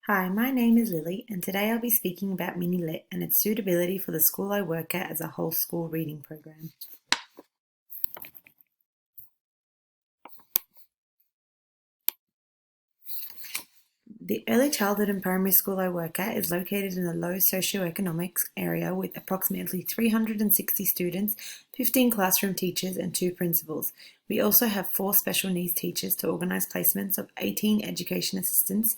Hi, my name is Lily, and today I'll be speaking about MiniLit and its suitability for the school I work at as a whole school reading program. The early childhood and primary school I work at is located in a low socioeconomic area with approximately 360 students, 15 classroom teachers, and 2 principals. We also have 4 special needs teachers to organise placements of 18 education assistants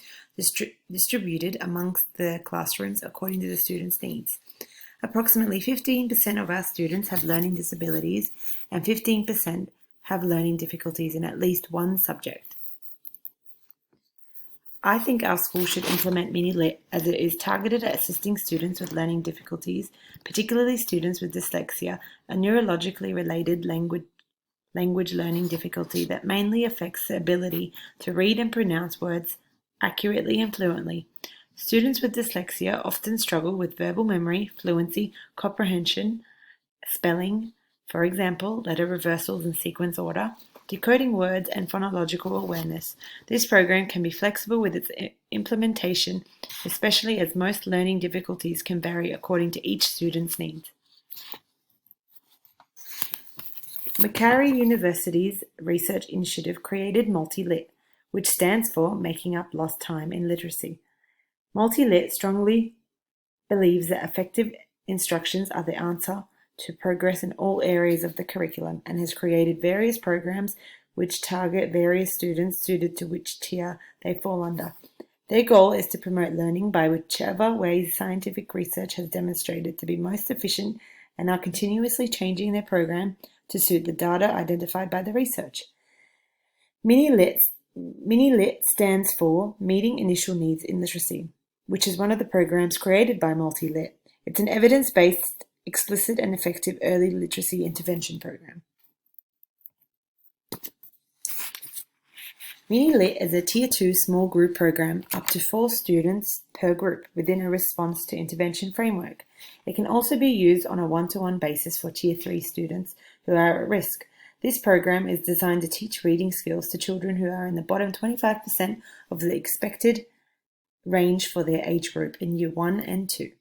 distributed amongst the classrooms according to the students' needs. Approximately 15% of our students have learning disabilities and 15% have learning difficulties in at least one subject. I think our school should implement MiniLit as it is targeted at assisting students with learning difficulties, particularly students with dyslexia, a neurologically related language learning difficulty that mainly affects the ability to read and pronounce words accurately and fluently. Students with dyslexia often struggle with verbal memory, fluency, comprehension, spelling, for example, letter reversals in sequence order, decoding words, and phonological awareness. This program can be flexible with its implementation, especially as most learning difficulties can vary according to each student's needs. Macquarie University's research initiative created MultiLit, which stands for Making Up Lost Time in Literacy. MultiLit strongly believes that effective instructions are the answer to progress in all areas of the curriculum and has created various programs which target various students suited to which tier they fall under. Their goal is to promote learning by whichever ways scientific research has demonstrated to be most efficient and are continuously changing their program to suit the data identified by the research. MiniLit stands for Meeting Initial Needs in Literacy, which is one of the programs created by MultiLit. It's an evidence-based, explicit and effective early literacy intervention program. MiniLit is a Tier 2 small group program up to 4 students per group within a response to intervention framework. It can also be used on a one-to-one basis for Tier 3 students who are at risk. This program is designed to teach reading skills to children who are in the bottom 25% of the expected range for their age group in Year 1 and 2.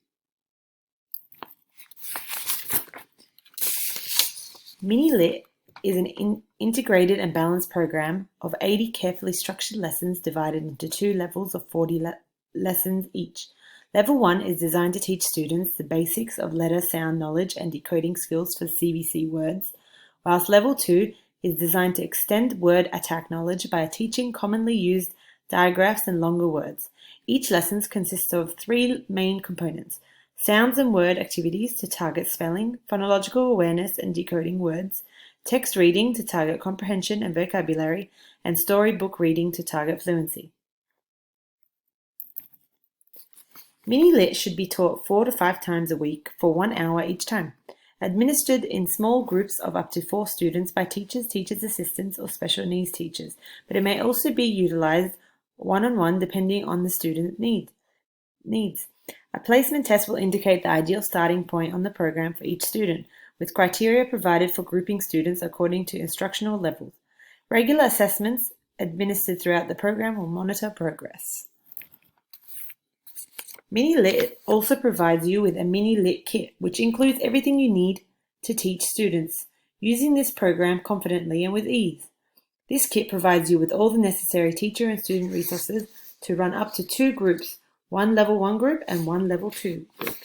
MiniLit is an integrated and balanced program of 80 carefully structured lessons divided into 2 levels of 40 lessons each. Level 1 is designed to teach students the basics of letter sound knowledge and decoding skills for CVC words, whilst Level 2 is designed to extend word attack knowledge by teaching commonly used digraphs and longer words. Each lesson consists of 3 main components: sounds and word activities to target spelling, phonological awareness and decoding words, text reading to target comprehension and vocabulary, and storybook reading to target fluency. MiniLit should be taught 4 to 5 times a week for 1 hour each time, administered in small groups of up to 4 students by teachers, teachers' assistants, or special needs teachers, but it may also be utilized one-on-one depending on the student needs. A placement test will indicate the ideal starting point on the program for each student, with criteria provided for grouping students according to instructional levels. Regular assessments administered throughout the program will monitor progress. MiniLit also provides you with a MiniLit kit, which includes everything you need to teach students using this program confidently and with ease. This kit provides you with all the necessary teacher and student resources to run up to 2 groups, one Level 1 group and one Level 2 group.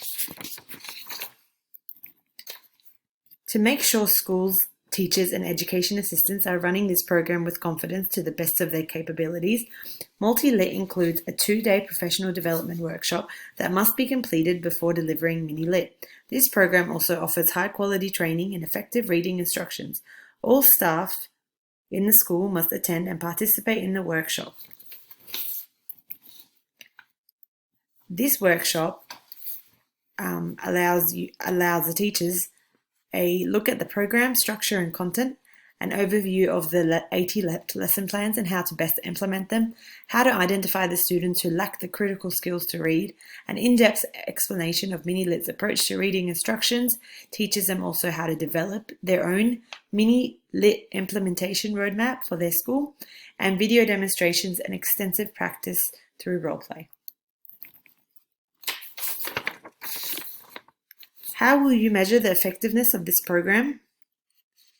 To make sure schools, teachers, and education assistants are running this program with confidence to the best of their capabilities, MultiLit includes a 2-day professional development workshop that must be completed before delivering MiniLit. This program also offers high-quality training and effective reading instructions. All staff in the school must attend and participate in the workshop. This workshop allows the teachers a look at the program structure and content, an overview of the 80 lesson plans and how to best implement them, how to identify the students who lack the critical skills to read, an in-depth explanation of MiniLit's approach to reading instructions, teaches them also how to develop their own MiniLit implementation roadmap for their school, and video demonstrations and extensive practice through roleplay. How will you measure the effectiveness of this program?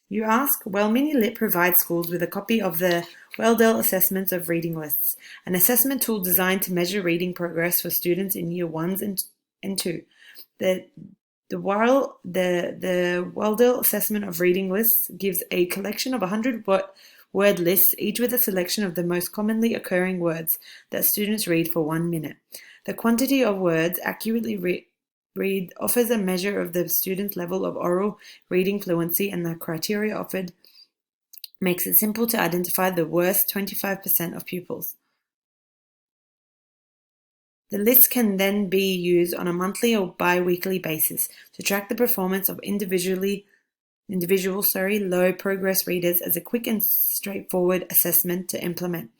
You ask? Well, MiniLit provides schools with a copy of the Weldell Assessments of Reading Lists, an assessment tool designed to measure reading progress for students in Year 1s and 2. The Weldell Assessment of Reading Lists gives a collection of 100 word lists, each with a selection of the most commonly occurring words that students read for 1 minute. The quantity of words accurately read offers a measure of the student's level of oral reading fluency, and the criteria offered makes it simple to identify the worst 25% of pupils. The list can then be used on a monthly or bi-weekly basis to track the performance of individual low progress readers as a quick and straightforward assessment to implement.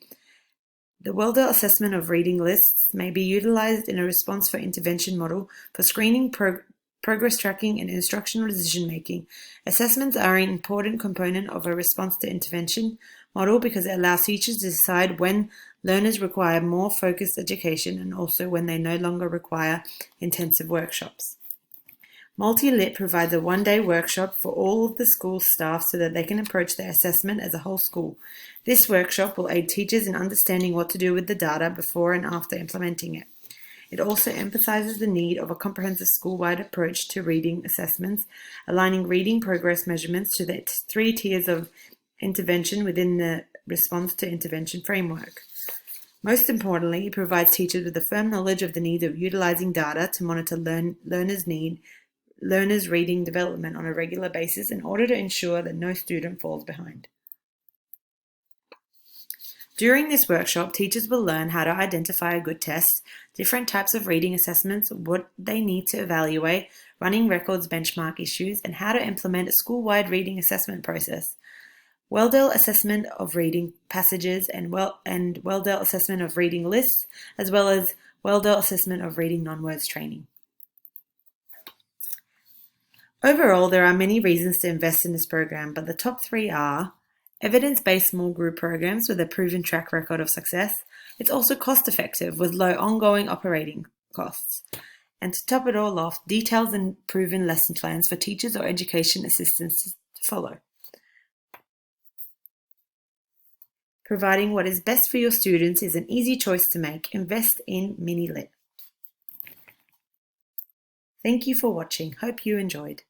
The Weldell Assessment of Reading Lists may be utilized in a response for intervention model for screening, progress tracking, and instructional decision-making. Assessments are an important component of a response to intervention model because it allows teachers to decide when learners require more focused education and also when they no longer require intensive workshops. MultiLit provides a one-day workshop for all of the school staff so that they can approach their assessment as a whole school. This workshop will aid teachers in understanding what to do with the data before and after implementing it. It also emphasizes the need of a comprehensive school-wide approach to reading assessments, aligning reading progress measurements to the 3 tiers of intervention within the response to intervention framework. Most importantly, it provides teachers with a firm knowledge of the need of utilizing data to monitor learners' reading development on a regular basis in order to ensure that no student falls behind. During this workshop, teachers will learn how to identify a good test, different types of reading assessments, what they need to evaluate, running records benchmark issues, and how to implement a school-wide reading assessment process. Weldell Assessment of Reading Passages and Weldell Assessment of Reading Lists, as well as Weldell Assessment of Reading Non-Words Training. Overall, there are many reasons to invest in this program, but the top 3 are evidence-based small group programs with a proven track record of success. It's also cost-effective with low ongoing operating costs. And to top it all off, detailed and proven lesson plans for teachers or education assistants to follow. Providing what is best for your students is an easy choice to make. Invest in MiniLit. Thank you for watching. Hope you enjoyed.